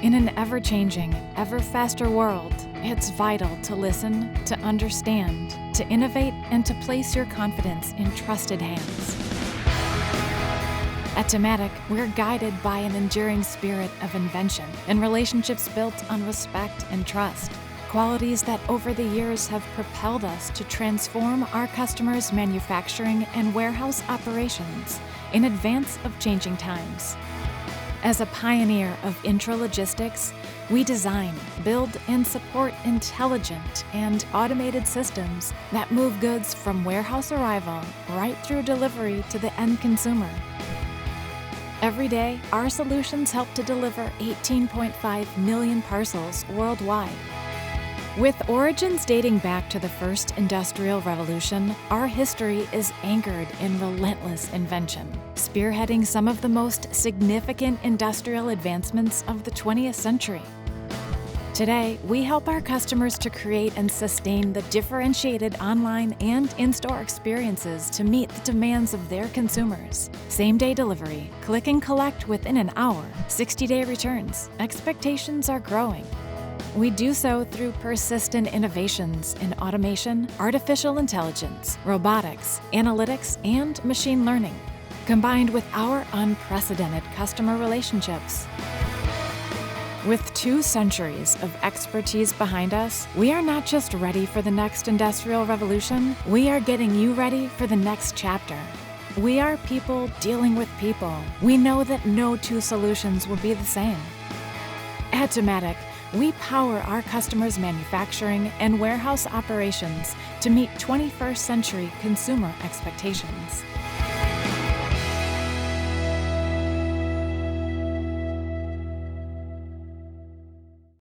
In an ever-changing, ever-faster world, it's vital to listen, to understand, to innovate, and to place your confidence in trusted hands. At Dematic, we're guided by an enduring spirit of invention and relationships built on respect and trust. Qualities that over the years have propelled us to transform our customers' manufacturing and warehouse operations in advance of changing times. As a pioneer of intralogistics, we design, build, and support intelligent and automated systems that move goods from warehouse arrival right through delivery to the end consumer. Every day, our solutions help to deliver 18.5 million parcels worldwide. With origins dating back to the first industrial revolution, our history is anchored in relentless invention, spearheading some of the most significant industrial advancements of the 20th century. Today, we help our customers to create and sustain the differentiated online and in-store experiences to meet the demands of their consumers. Same-day delivery, click and collect within an hour, 60-day returns. Expectations are growing. We do so through persistent innovations in automation, artificial intelligence, robotics, analytics, and machine learning, combined with our unprecedented customer relationships. With 2 centuries of expertise behind us, we are not just ready for the next industrial revolution, we are getting you ready for the next chapter. We are people dealing with people. We know that no 2 solutions will be the same. At Dematic, we power our customers' manufacturing and warehouse operations to meet 21st century consumer expectations.